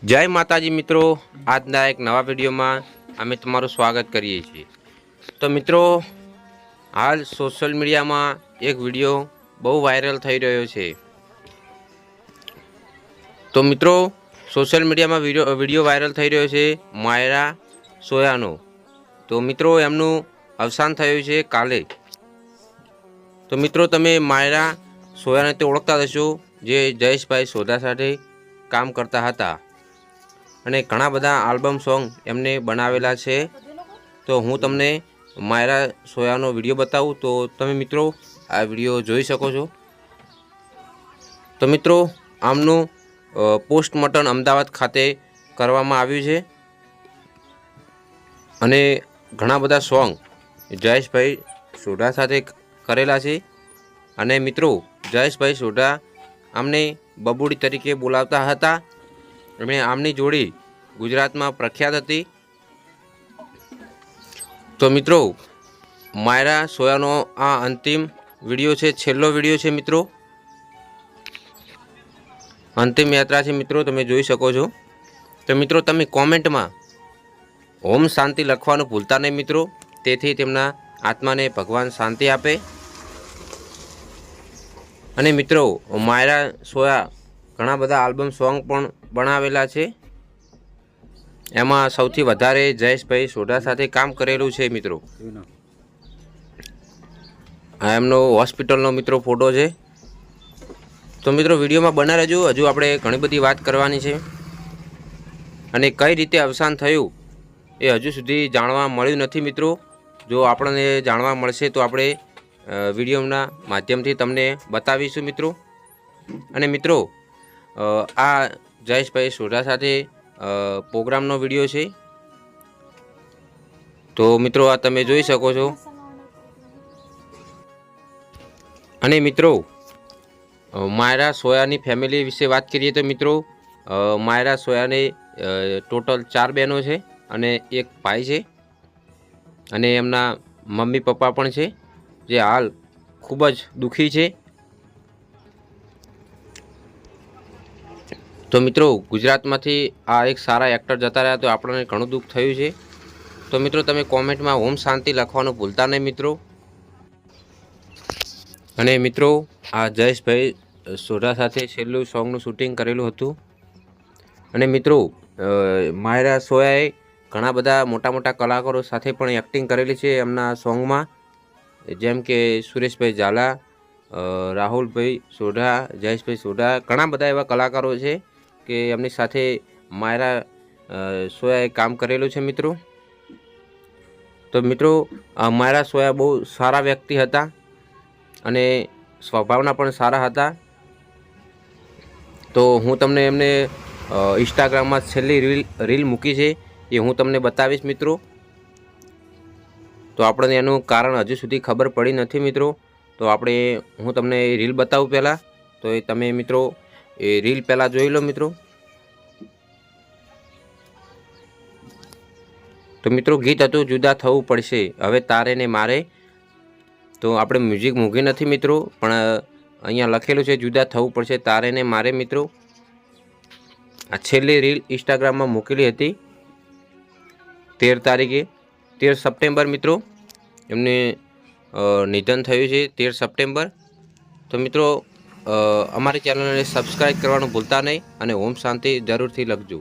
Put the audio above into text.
जय माताजी मित्रों, આજના એક નવા વિડીયોમાં અમે તમારું સ્વાગત કરીએ છીએ। તો મિત્રો, હાલ સોશિયલ મીડિયામાં એક વિડીયો બહુ વાયરલ થઈ રહ્યો છે। તો મિત્રો, સોશિયલ મીડિયામાં વિડીયો વાયરલ થઈ રહ્યો છે માયરા સોયાનો। તો મિત્રો, એમનું અવસાન થયું છે કાલે। તો મિત્રો, તમે માયરા સોયાને તો ઓળખતા હશો, જે જયેશભાઈ સોઢા સાથે કામ કરતા હતા અને ઘણા બધા આલ્બમ સોંગ એમને બનાવેલા છે। તો હું તમને માયરા સોયાનો વિડીયો બતાવું, તો તમે મિત્રો આ વિડીયો જોઈ શકો છો। તો મિત્રો, આમનું પોસ્ટમોર્ટમ અમદાવાદ ખાતે કરવામાં આવ્યું છે અને ઘણા બધા સોંગ જયેશભાઈ સોઢા સાથે કરેલા છે। અને મિત્રો, જયેશભાઈ સોઢા આમને બબુડી તરીકે બોલાવતા હતા અને આમની જોડી ગુજરાતમાં પ્રખ્યાત હતી। તો મિત્રો, માયરા સોયાનો આ અંતિમ વિડીયો છે, છેલ્લો વિડીયો છે મિત્રો, અંતિમ યાત્રા છે મિત્રો, તમે જોઈ શકો છો। તો મિત્રો, તમે કોમેન્ટમાં ઓમ શાંતિ લખવાનું ભૂલતા નહીં મિત્રો, તેથી તેમના આત્માને ભગવાન શાંતિ આપે। અને મિત્રો, માયરા સોયા ઘણા બધા આલ્બમ સોંગ પણ બનાવેલા છે, એમાં સૌથી વધારે જયેશભાઈ સોઢા સાથે કામ કરેલું છે મિત્રો। આ એમનો હોસ્પિટલનો મિત્રો ફોટો છે। તો મિત્રો, વિડીયોમાં બના રહેજો, હજુ આપણે ઘણી બધી વાત કરવાની છે અને કઈ રીતે અવસાન થયું એ હજુ સુધી જાણવા મળ્યું નથી મિત્રો। જો આપણને જાણવા મળશે તો આપણે વિડીયોના માધ્યમથી તમને બતાવીશું મિત્રો। અને મિત્રો, આ જયેશભાઈ સોઢા સાથે પ્રોગ્રામનો વિડીયો છે, તો મિત્રો આ તમે જોઈ શકો છો। અને મિત્રો, માયરા સોયાની ફેમિલી વિશે વાત કરીએ તો મિત્રો, માયરા સોયાને ટોટલ 4 બહેનો છે અને એક ભાઈ છે, અને એમના મમ્મી પપ્પા પણ છે, જે હાલ ખૂબ જ દુઃખી છે। તો મિત્રો, ગુજરાતમાંથી આ એક સારા એક્ટર જતા રહ્યા, તો આપણને ઘણું દુઃખ થયું છે। તો મિત્રો, તમે કોમેન્ટમાં ઓમ શાંતિ લખવાનું ભૂલતા નહીં મિત્રો। અને મિત્રો, આ જયેશભાઈ સોઢા સાથે છેલ્લું સોંગનું શૂટિંગ કરેલું હતું। અને મિત્રો, માયરા સોયાએ ઘણા બધા મોટા મોટા કલાકારો સાથે પણ એક્ટિંગ કરેલી છે એમના સોંગમાં, જેમ કે સુરેશભાઈ ઝાલા, રાહુલભાઈ સોઢા, જયેશભાઈ સોઢા, ઘણા બધા એવા કલાકારો છે કે એમની સાથે માયરા સોયાએ કામ કરેલું છે મિત્રો। તો મિત્રો, માયરા સોયા બહુ સારા વ્યક્તિ હતા અને સ્વભાવના પણ સારા હતા। તો હું તમને એમને ઇન્સ્ટાગ્રામમાં છેલ્લી રીલ મૂકી છે, એ હું તમને બતાવીશ મિત્રો। તો આપણને એનું કારણ હજુ સુધી ખબર પડી નથી મિત્રો। તો હું તમને રીલ બતાવું પહેલાં, તો એ તમે મિત્રો એ રીલ પહેલાં જોઈ લો મિત્રો। તો મિત્રો, ગીત હતું જુદા થવું પડશે હવે તારે ને મારે। તો આપણે મ્યુઝિક મૂકી નથી મિત્રો, પણ અહીંયા લખેલું છે જુદા થવું પડશે તારે ને મારે મિત્રો। આ છેલ્લી રીલ ઇન્સ્ટાગ્રામમાં મૂકેલી હતી 13 તારીખે, 13 સપ્ટેમ્બર મિત્રો, એમને નિધન થયું છે 13 સપ્ટેમ્બર। તો મિત્રો, અમારી ચેનલને સબસ્ક્રાઈબ કરવાનું ભૂલતા નહીં અને ઓમ શાંતિ જરૂરથી લખજો।